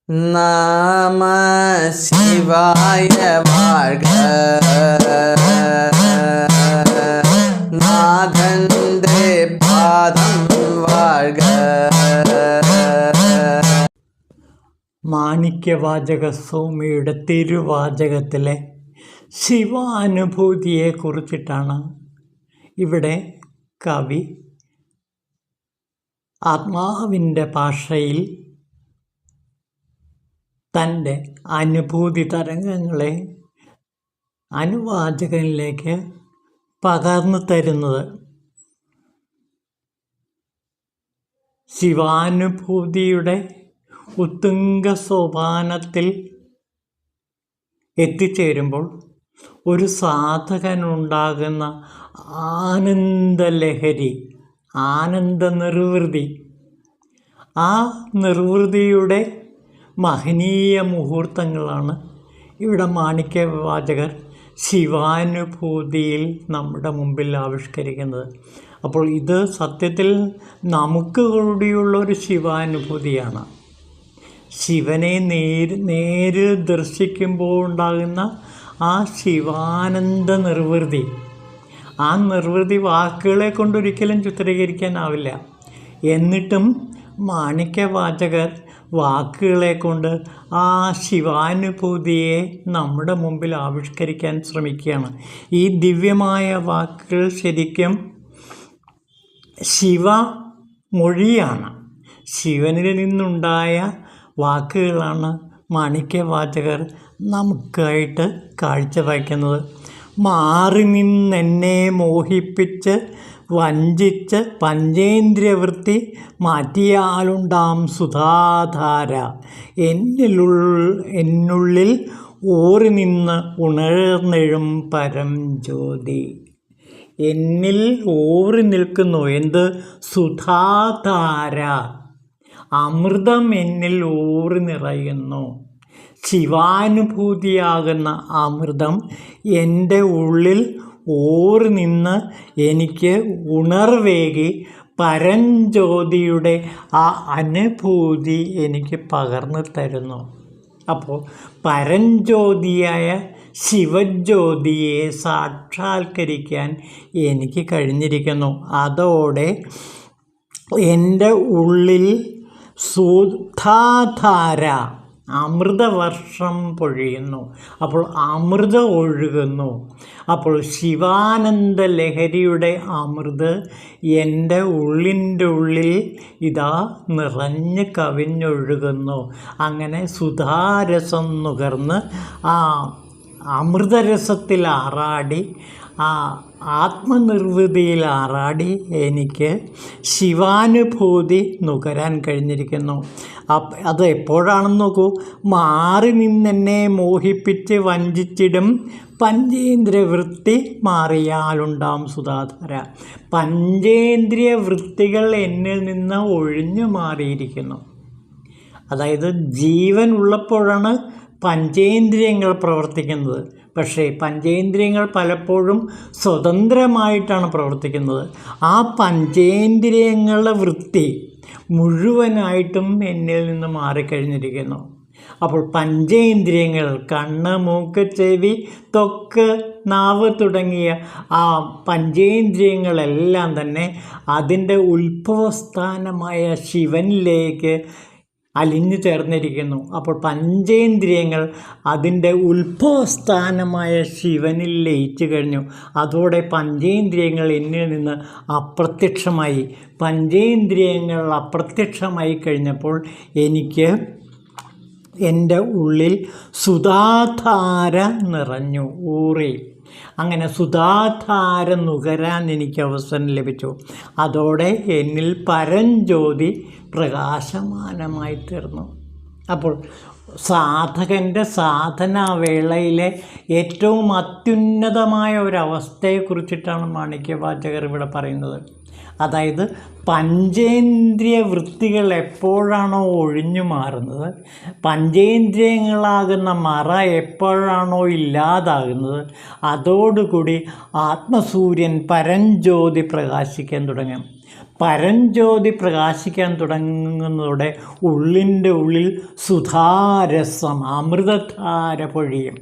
நம சிவாய வாழ்க. നാഥന്റെ പാദം വാഴ്ക. മാണിക്യവാചക സ്വാമിയുടെ തിരുവാചകത്തിലെ ശിവാനുഭൂതിയെ കുറിച്ചിട്ടാണ് ഇവിടെ കവി ആത്മാവിൻ്റെ ഭാഷയിൽ തൻ്റെ അനുഭൂതി തരംഗങ്ങളെ അനുവാചകനിലേക്ക് പകർന്നു തരുന്നത്. ശിവാനുഭൂതിയുടെ ഉത്തുംഗ സോപാനത്തിൽ എത്തിച്ചേരുമ്പോൾ ഒരു സാധകനുണ്ടാകുന്ന ആനന്ദലഹരി, ആനന്ദ നിർവൃതി, ആ നിർവൃതിയുടെ മഹനീയ മുഹൂർത്തങ്ങളാണ് ഇവിടെ മാണിക്യവാചകർ ശിവാനുഭൂതിയിൽ നമ്മുടെ മുമ്പിൽ ആവിഷ്കരിക്കുന്നത്. അപ്പോൾ ഇത് സത്യത്തിൽ നമുക്ക് കൂടിയുള്ള ഒരു ശിവാനുഭൂതിയാണ്. ശിവനെ നേര് ദർശിക്കുമ്പോൾ ഉണ്ടാകുന്ന ആ ശിവാനന്ദ നിർവൃതി, ആ നിർവൃതി വാക്കുകളെ കൊണ്ടൊരിക്കലും ചിത്രീകരിക്കാനാവില്ല. എന്നിട്ടും മാണിക്യവാചകർ വാക്കുകളെ കൊണ്ട് ആ ശിവാനുഭൂതിയെ നമ്മുടെ മുമ്പിൽ ആവിഷ്കരിക്കാൻ ശ്രമിക്കുകയാണ്. ഈ ദിവ്യമായ വാക്കുകൾ ശരിക്കും ശിവമൊഴിയാണ്, ശിവനിൽ നിന്നുണ്ടായ വാക്കുകളാണ് മാണിക്യവാചകർ നമുക്കായിട്ട് കാഴ്ചവയ്ക്കുന്നത്. മാറി നിന്നെന്നെ മോഹിപ്പിച്ച് വഞ്ചിച്ച് പഞ്ചേന്ദ്രിയവൃത്തി മാറ്റിയാലുണ്ടാം സുധാധാര, എന്നുള്ളിൽ ഓറി നിന്ന് ഉണർന്നെഴും പരം ജ്യോതി. എന്നിൽ ഓറി നിൽക്കുന്നു എന്ത്? സുധാധാര, അമൃതം എന്നിൽ ഊറി നിറയുന്നു. ശിവാനുഭൂതിയാകുന്ന അമൃതം എൻ്റെ ഉള്ളിൽ ഊറി നിന്ന് എനിക്ക് ഉണർവേകി പരഞ്ജ്യോതിയുടെ ആ അനുഭൂതി എനിക്ക് പകർന്നു തരുന്നു. അപ്പോൾ പരഞ്ജ്യോതിയായ ശിവജ്യോതിയെ സാക്ഷാത്കരിക്കാൻ എനിക്ക് കഴിഞ്ഞിരിക്കുന്നു. അതോടെ എൻ്റെ ഉള്ളിൽ സുധാധാര, അമൃതവർഷം പൊഴിയുന്നു. അപ്പോൾ അമൃതം ഒഴുകുന്നു. അപ്പോൾ ശിവാനന്ദ ലഹരിയുടെ അമൃത് എൻ്റെ ഉള്ളിൻ്റെ ഉള്ളിൽ ഇതാ നിറഞ്ഞ് കവിഞ്ഞൊഴുകുന്നു. അങ്ങനെ സുധാരസം നുകർന്ന് ആ അമൃതരസത്തിൽ ആറാടി, ആ ആത്മനിർവൃതിയിൽ ആറാടി എനിക്ക് ശിവാനുഭൂതി നുകരാൻ കഴിഞ്ഞിരിക്കുന്നു. അത് എപ്പോഴാണെന്ന് നോക്കൂ. മാറി നിന്നെന്നെ മോഹിപ്പിച്ച് വഞ്ചിച്ചിടും പഞ്ചേന്ദ്രിയ വൃത്തി മാറിയാലുണ്ടാം സുധാധാര. പഞ്ചേന്ദ്രിയ വൃത്തികൾ എന്നിൽ നിന്ന് ഒഴിഞ്ഞു മാറിയിരിക്കുന്നു. അതായത് ജീവൻ ഉള്ളപ്പോഴാണ് പഞ്ചേന്ദ്രിയങ്ങൾ പ്രവർത്തിക്കുന്നത്. പക്ഷേ പഞ്ചേന്ദ്രിയങ്ങൾ പലപ്പോഴും സ്വതന്ത്രമായിട്ടാണ് പ്രവർത്തിക്കുന്നത്. ആ പഞ്ചേന്ദ്രിയങ്ങളുടെ വൃത്തി മുഴുവനായിട്ടും എന്നിൽ നിന്ന് മാറിക്കഴിഞ്ഞിരിക്കുന്നു. അപ്പോൾ പഞ്ചേന്ദ്രിയങ്ങൾ, കണ്ണ്, മൂക്ക്, ചെവി, ത്വക്ക്, നാവ് തുടങ്ങിയ ആ പഞ്ചേന്ദ്രിയങ്ങളെല്ലാം തന്നെ അതിൻ്റെ ഉത്ഭവസ്ഥാനമായ ശിവനിലേക്ക് അലിഞ്ഞു ചേർന്നിരിക്കുന്നു. അപ്പോൾ പഞ്ചേന്ദ്രിയങ്ങൾ അതിൻ്റെ ഉത്ഭവസ്ഥാനമായ ശിവനിൽ ലയിച്ചു കഴിഞ്ഞു. അതോടെ പഞ്ചേന്ദ്രിയങ്ങൾ എന്നിൽ നിന്ന് അപ്രത്യക്ഷമായി. പഞ്ചേന്ദ്രിയങ്ങൾ അപ്രത്യക്ഷമായി കഴിഞ്ഞപ്പോൾ എനിക്ക് എൻ്റെ ഉള്ളിൽ സുധാധാര നിറഞ്ഞു, ഊറി. അങ്ങനെ സുധാധാര നുകരാൻ എനിക്ക് അവസരം ലഭിച്ചു. അതോടെ എന്നിൽ പരഞ്ജ്യോതി പ്രകാശമാനമായി തീർന്നു. അപ്പോൾ സാധകൻ്റെ സാധനാവേളയിലെ ഏറ്റവും അത്യുന്നതമായ ഒരവസ്ഥയെക്കുറിച്ചിട്ടാണ് മാണിക്യവാചകർ ഇവിടെ പറയുന്നത്. അതായത് പഞ്ചേന്ദ്രിയ വൃത്തികൾ എപ്പോഴാണോ ഒഴിഞ്ഞു മാറുന്നത്, പഞ്ചേന്ദ്രിയങ്ങളാകുന്ന മറ എപ്പോഴാണോ ഇല്ലാതാകുന്നത്, അതോടുകൂടി ആത്മസൂര്യൻ പരഞ്ജ്യോതി പ്രകാശിക്കാൻ തുടങ്ങും. പരഞ്ജ്യോതി പ്രകാശിക്കാൻ തുടങ്ങുന്നതോടെ ഉള്ളിൻ്റെ ഉള്ളിൽ സുധാരസം അമൃതധാര പൊഴിയും.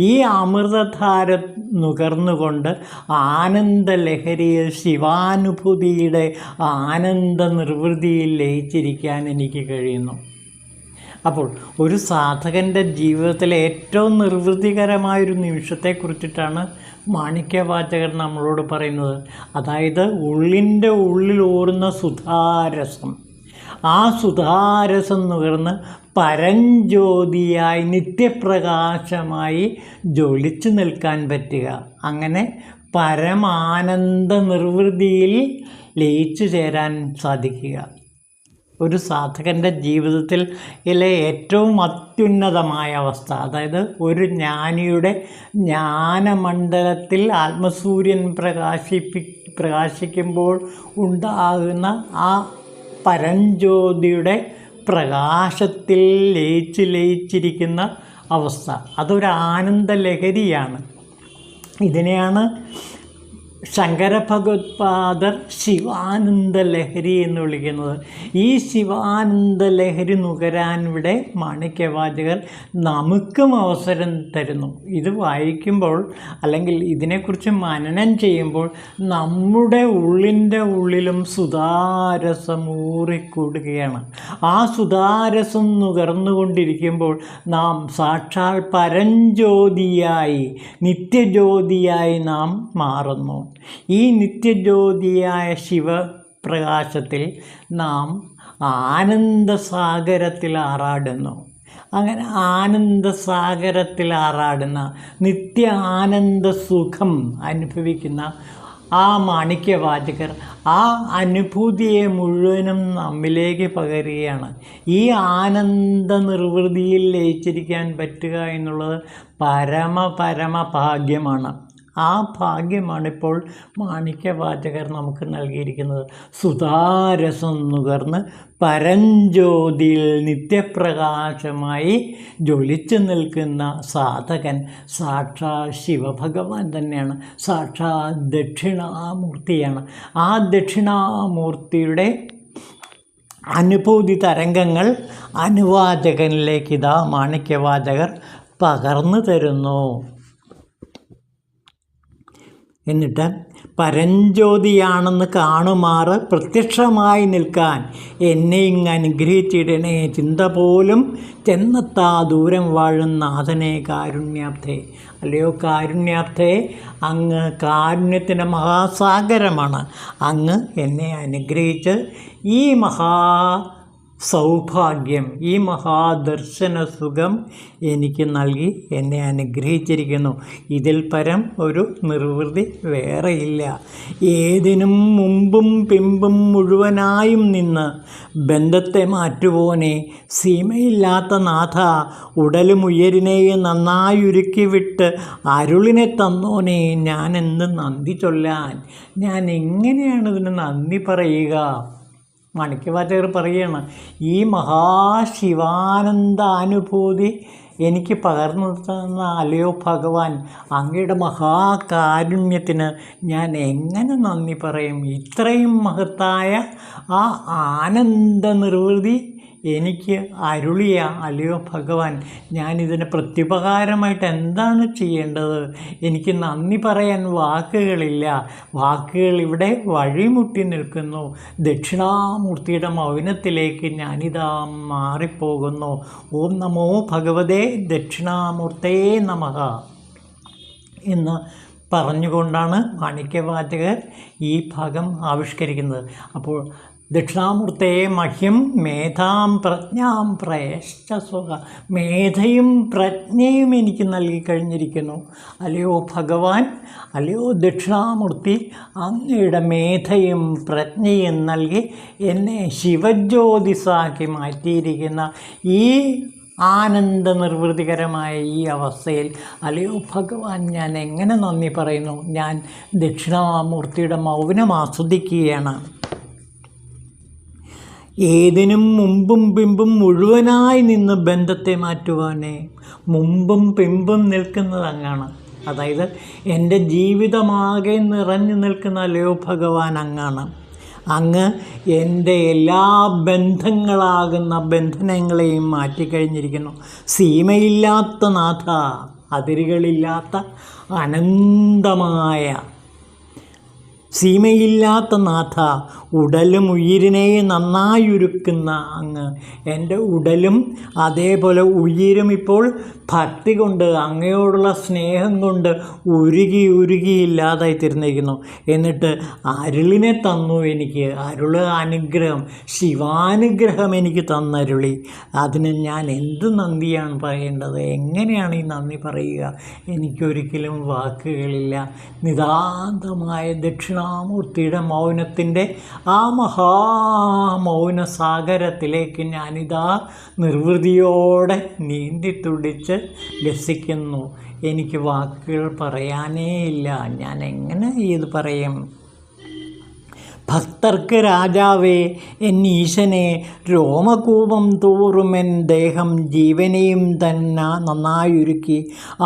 ഈ അമൃതധാര നുകർന്നുകൊണ്ട് ആനന്ദലഹരിയിൽ ശിവാനുഭൂതിയുടെ ആനന്ദ നിർവൃതിയിൽ ലയിച്ചിരിക്കാൻ എനിക്ക് കഴിയുന്നു. അപ്പോൾ ഒരു സാധകൻ്റെ ജീവിതത്തിലെ ഏറ്റവും നിർവൃതികരമായൊരു നിമിഷത്തെക്കുറിച്ചിട്ടാണ് മാണിക്യവാചകർ നമ്മളോട് പറയുന്നത്. അതായത് ഉള്ളിൻ്റെ ഉള്ളിൽ ഊറുന്ന സുധാരസം. ആ സുധാരസം നുകർന്ന് പരഞ്ജ്യോതിയായി നിത്യപ്രകാശമായി ജ്വലിച്ചു നിൽക്കാൻ പറ്റുക. അങ്ങനെ പരമാനന്ദ നിർവൃതിയിൽ ലയിച്ചു ചേരാൻ സാധിക്കുക. ഒരു സാധകൻ്റെ ജീവിതത്തിൽ ഏറ്റവും അത്യുന്നതമായ അവസ്ഥ, അതായത് ഒരു ജ്ഞാനിയുടെ ജ്ഞാനമണ്ഡലത്തിൽ ആത്മസൂര്യൻ പ്രകാശിക്കുമ്പോൾ ഉണ്ടാകുന്ന ആ പരഞ്ജ്യോതിയുടെ പ്രകാശത്തിൽ ലയിച്ചിരിക്കുന്ന അവസ്ഥ, അതൊരു ആനന്ദലഹരിയാണ്. ഇതിനെയാണ് ശങ്കരഭഗവത്പാദർ ശിവാനന്ദ ലഹരി എന്ന് വിളിക്കുന്നത്. ഈ ശിവാനന്ദ ലഹരി നുകരാൻ ഇവിടെ മാണിക്യവാചകർ നമുക്കും അവസരം തരുന്നു. ഇത് വായിക്കുമ്പോൾ അല്ലെങ്കിൽ ഇതിനെക്കുറിച്ച് മനനം ചെയ്യുമ്പോൾ നമ്മുടെ ഉള്ളിൻ്റെ ഉള്ളിലും സുധാരസം ഊറിക്കൂടുകയാണ്. ആ സുധാരസം നുകർന്നുകൊണ്ടിരിക്കുമ്പോൾ നാം സാക്ഷാൽ പരഞ്ജ്യോതിയായി നിത്യജ്യോതിയായി നാം മാറുന്നു. ഈ നിത്യജ്യോതിയായ ശിവപ്രകാശത്തിൽ നാം ആനന്ദസാഗരത്തിൽ ആറാടുന്നു. അങ്ങനെ ആനന്ദസാഗരത്തിൽ ആറാടുന്ന നിത്യ ആനന്ദ സുഖം അനുഭവിക്കുന്ന ആ മാണിക്യവാചകർ ആ അനുഭൂതിയെ മുഴുവനും നമ്മിലേക്ക് പകരുകയാണ്. ഈ ആനന്ദ നിർവൃതിയിൽ ലയിച്ചിരിക്കാൻ പറ്റുക എന്നുള്ളത് പരമ ഭാഗ്യമാണ്. ആ ഭാഗ്യമാണിപ്പോൾ മാണിക്യവാചകർ നമുക്ക് നൽകിയിരിക്കുന്നത്. സുധാരസം നുകർന്ന് പരഞ്ജ്യോതിയിൽ നിത്യപ്രകാശമായി ജ്വലിച്ചു നിൽക്കുന്ന സാധകൻ സാക്ഷാൽ ശിവഭഗവാൻ തന്നെയാണ്. സാക്ഷാൽ ദക്ഷിണാമൂർത്തിയാണ്. ആ ദക്ഷിണാമൂർത്തിയുടെ അനുഭൂതി തരംഗങ്ങൾ അനുവാചകനിലേക്ക് ഇതാ മാണിക്യവാചകർ പകർന്നു തരുന്നു. എന്നിട്ട് പരഞ്ജ്യോതിയാണെന്ന് കാണുമാറ് പ്രത്യക്ഷമായി നിൽക്കാൻ എന്നെ ഇങ്ങ് അനുഗ്രഹിച്ചിടണേ. ചിന്ത പോലും ചെന്നെത്താ ദൂരം വാഴുന്ന നാഥനെ കാരുണ്യാബ്ധേ. അല്ലയോ കാരുണ്യാബ്ധേ, അങ്ങ് കാരുണ്യത്തിൻ്റെ മഹാസാഗരമാണ്. അങ്ങ് എന്നെ അനുഗ്രഹിച്ച് ഈ സൗഭാഗ്യം, ഈ മഹാദർശന സുഖം എനിക്ക് നൽകി എന്നെ അനുഗ്രഹിച്ചിരിക്കുന്നു. ഇതിൽ പരം ഒരു നിർവൃതി വേറെയില്ല. ഏതിനും മുമ്പും പിമ്പും മുഴുവനായും നിന്ന് ബന്ധത്തെ മാറ്റുവോനെ, സീമയില്ലാത്ത നാഥ, ഉടലും ഉയരിനെയും നന്നായുരുക്കി വിട്ട് അരുളിനെ തന്നോനെ, ഞാൻ എന്ത് നന്ദി ചൊല്ലാൻ, ഞാൻ എങ്ങനെയാണ് ഇതിന് നന്ദി പറയുക? മാണിക്യവാചകർ പറയുകയാണ്, ഈ മഹാശിവാനന്ദാനുഭൂതി എനിക്ക് പകർന്നു തന്ന അല്ലയോ ഭഗവാൻ, അങ്ങയുടെ മഹാകാരുണ്യത്തിന് ഞാൻ എങ്ങനെ നന്ദി പറയും? ഇത്രയും മഹത്തായ ആ ആനന്ദ നിർവൃതി എനിക്ക് അരുളിയ അല്ലയോ ഭഗവാൻ, ഞാനിതിന് പ്രത്യുപകാരമായിട്ട് എന്താണ് ചെയ്യേണ്ടത്? എനിക്ക് നന്ദി പറയാൻ വാക്കുകളില്ല. വാക്കുകൾ ഇവിടെ വഴിമുട്ടി നിൽക്കുന്നു. ദക്ഷിണാമൂർത്തിയുടെ മൗനത്തിലേക്ക് ഞാനിതാ മാറിപ്പോകുന്നു. ഓം നമോ ഭഗവതേ ദക്ഷിണാമൂർത്തേ നമഃ എന്ന് പറഞ്ഞുകൊണ്ടാണ് മാണിക്യവാചകർ ഈ ഭാഗം ആവിഷ്കരിക്കുന്നത്. അപ്പോൾ ദക്ഷിണാമൂർത്തയെ മഹ്യം മേധാം പ്രജ്ഞാം പ്രയശ്ച സ്വഹ, മേധയും പ്രജ്ഞയും എനിക്ക് നൽകിക്കഴിഞ്ഞിരിക്കുന്നു. അല്ലയോ ഭഗവാൻ, അല്ലയോ ദക്ഷിണാമൂർത്തി, അങ്ങയുടെ മേധയും പ്രജ്ഞയും നൽകി എന്നെ ശിവജ്യോതിസാക്കി മാറ്റിയിരിക്കുന്ന ഈ ആനന്ദ നിർവൃതികരമായ ഈ അവസ്ഥയിൽ അല്ലയോ ഭഗവാൻ, ഞാൻ എങ്ങനെ നന്ദി പറയുന്നു? ഞാൻ ദക്ഷിണാമൂർത്തിയുടെ മൗനം ആസ്വദിക്കുകയാണ്. ഏതിനും മുമ്പും പിമ്പും മുഴുവനായി നിന്ന് ബന്ധത്തെ മാറ്റുവാനേ. മുമ്പും പിമ്പും നിൽക്കുന്നത് അങ്ങാണ്. അതായത് എൻ്റെ ജീവിതമാകെ നിറഞ്ഞു നിൽക്കുന്ന അല്ലയോ ഭഗവാൻ അങ്ങാണ്. അങ്ങ് എൻ്റെ എല്ലാ ബന്ധങ്ങളാകുന്ന ബന്ധനങ്ങളെയും മാറ്റിക്കഴിഞ്ഞിരിക്കുന്നു. സീമയില്ലാത്ത നാഥ, അതിരുകളില്ലാത്ത അനന്തമായ സീമയില്ലാത്ത നാഥ, ഉടലും ഉയിരിനെയും നന്നായി ഉരുക്കുന്ന അങ്ങ് എൻ്റെ ഉടലും അതേപോലെ ഉയിരും ഇപ്പോൾ ഭക്തി കൊണ്ട് അങ്ങയോടുള്ള സ്നേഹം കൊണ്ട് ഉരുകി ഇല്ലാതായി തീർന്നിരിക്കുന്നു. എന്നിട്ട് അരുളിനെ തന്നു എനിക്ക്, അനുഗ്രഹം, ശിവാനുഗ്രഹം എനിക്ക് തന്നരുളി. അതിന് ഞാൻ എന്ത് നന്ദിയാണ് പറയേണ്ടത്? എങ്ങനെയാണ് ഈ നന്ദി പറയുക? എനിക്കൊരിക്കലും വാക്കുകളില്ല. നിതാന്തമായ ദക്ഷിണാമൂർത്തിയുടെ മൗനത്തിൻ്റെ ആ മഹാമൗന സാഗരത്തിലേക്ക് ഞാനിതാ നിർവൃതിയോടെ നീന്തി തുടിച്ച് ലസിക്കുന്നു. എനിക്ക് വാക്കുകൾ പറയാനേ ഇല്ല. ഞാൻ എങ്ങനെ ഇത് പറയും? ഭക്തർക്ക് രാജാവേ, എന്നീശനെ, രോമകൂപം തോറുമെൻ ദേഹം ജീവനെയും തന്നെ നന്നായൊരുക്കി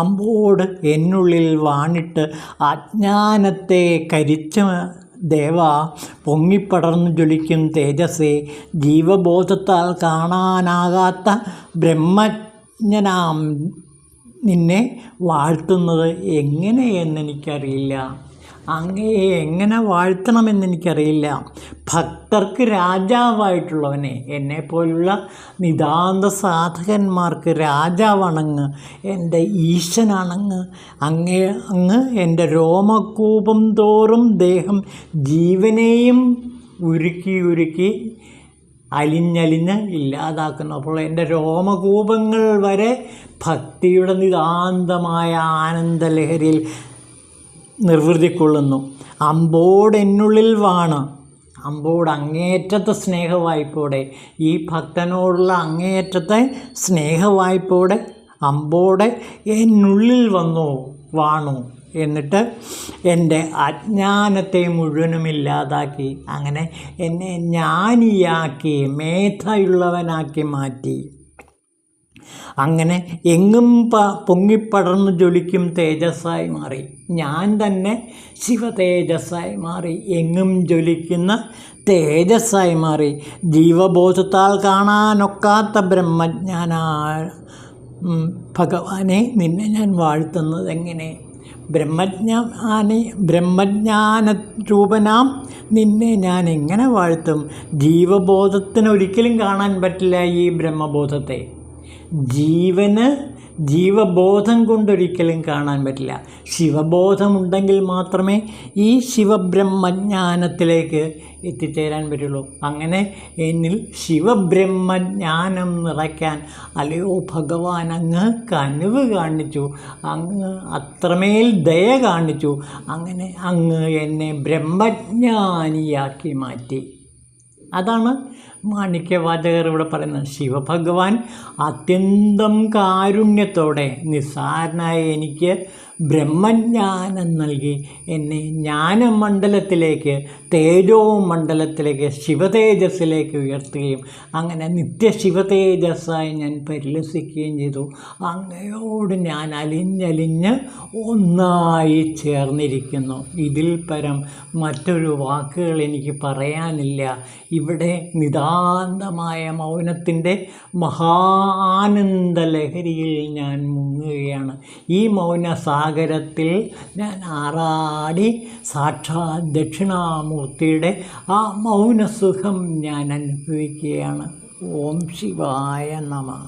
അമ്പോട് എന്നുള്ളിൽ വാണിട്ട് അജ്ഞാനത്തെ കരിച്ച ദേവ, പൊങ്ങിപ്പടർന്നു ജ്വലിക്കും തേജസ്സേ, ജീവബോധത്താൽ കാണാനാകാത്ത ബ്രഹ്മജ്ഞനാം നിന്നെ വാഴ്ത്തുന്നത് എങ്ങനെയെന്നെനിക്കറിയില്ല. അങ്ങയെ എങ്ങനെ വാഴ്ത്തണമെന്നെനിക്കറിയില്ല. ഭക്തർക്ക് രാജാവായിട്ടുള്ളവനെ, എന്നെപ്പോലുള്ള നിതാന്ത സാധകന്മാർക്ക് രാജാവാണങ്ങ്, എൻ്റെ ഈശനാണങ്ങ്. അങ്ങ് എൻ്റെ രോമകൂപം തോറും ദേഹം ജീവനെയും ഉരുക്കി അലിഞ്ഞലിഞ്ഞ് ഇല്ലാതാക്കുന്നു. അപ്പോൾ എൻ്റെ രോമകൂപങ്ങൾ വരെ ഭക്തിയുടെ നിതാന്തമായ ആനന്ദലഹരിയിൽ നിർവൃതിക്കൊള്ളുന്നു. അമ്പോട് എന്നുള്ളിൽ വാണ്, അമ്പോട് അങ്ങേയറ്റത്തെ സ്നേഹവായ്പോടെ, ഈ ഭക്തനോടുള്ള അങ്ങേയറ്റത്തെ സ്നേഹവായ്പോടെ അമ്പോടെ എന്നുള്ളിൽ വാണു. എന്നിട്ട് എൻ്റെ അജ്ഞാനത്തെ മുഴുവനും ഇല്ലാതാക്കി, അങ്ങനെ എന്നെ ജ്ഞാനിയാക്കി മേധയുള്ളവനാക്കി മാറ്റി. അങ്ങനെ എങ്ങും പൊങ്ങിപ്പടർന്നു ജ്വലിക്കും തേജസ്സായി മാറി. ഞാൻ തന്നെ ശിവതേജസ്സായി മാറി, എങ്ങും ജ്വലിക്കുന്ന തേജസ്സായി മാറി. ജീവബോധത്താൽ കാണാനൊക്കാത്ത ബ്രഹ്മജ്ഞാന ഭഗവാനെ, നിന്നെ ഞാൻ വാഴ്ത്തുന്നത് എങ്ങനെ? ബ്രഹ്മജ്ഞാന രൂപനാം നിന്നെ ഞാൻ എങ്ങനെ വാഴ്ത്തും? ജീവബോധത്തിന് ഒരിക്കലും കാണാൻ പറ്റില്ല ഈ ബ്രഹ്മബോധത്തെ. ജീവബോധം കൊണ്ടൊരിക്കലും കാണാൻ പറ്റില്ല. ശിവബോധമുണ്ടെങ്കിൽ മാത്രമേ ഈ ശിവബ്രഹ്മജ്ഞാനത്തിലേക്ക് എത്തിച്ചേരാൻ പറ്റുള്ളൂ. അങ്ങനെ എന്നിൽ ശിവബ്രഹ്മജ്ഞാനം നിറയ്ക്കാൻ അല്ലയോ ഭഗവാൻ അങ്ങ് കനിവ് കാണിച്ചു, അങ്ങ് അത്രമേൽ ദയ കാണിച്ചു. അങ്ങനെ അങ്ങ് എന്നെ ബ്രഹ്മജ്ഞാനിയാക്കി മാറ്റി. അതാണ് മാണിക്യവാചകർ ഇവിടെ പറയുന്നത്. ശിവഭഗവാൻ അത്യന്തം കാരുണ്യത്തോടെ നിസ്സാരനായ എനിക്ക് ബ്രഹ്മജ്ഞാനം നൽകി എന്നെ ജ്ഞാനമണ്ഡലത്തിലേക്ക്, തേജോ മണ്ഡലത്തിലേക്ക്, ശിവതേജസ്സിലേക്ക് ഉയർത്തുകയും അങ്ങനെ നിത്യശിവതേജസ്സായി ഞാൻ പരിലസിക്കുകയും ചെയ്തു. അങ്ങയോട് ഞാൻ അലിഞ്ഞലിഞ്ഞ് ഒന്നായി ചേർന്നിരിക്കുന്നു. ഇതിൽ പരം മറ്റൊരു വാക്കുകൾ എനിക്ക് പറയാനില്ല. ഇവിടെ നിതാന്തമായ മൗനത്തിൻ്റെ മഹാനന്ദ ലഹരിയിൽ ഞാൻ മുങ്ങുകയാണ്. ഈ മൗന സാഗരത്തിൽ ഞാൻ ആറാടി സാക്ഷാത് ദക്ഷിണാമൂർത്തിയുടെ ആ മൗനസുഖം ഞാൻ അനുഭവിക്കുകയാണ്. ഓം ശിവായ നമഃ.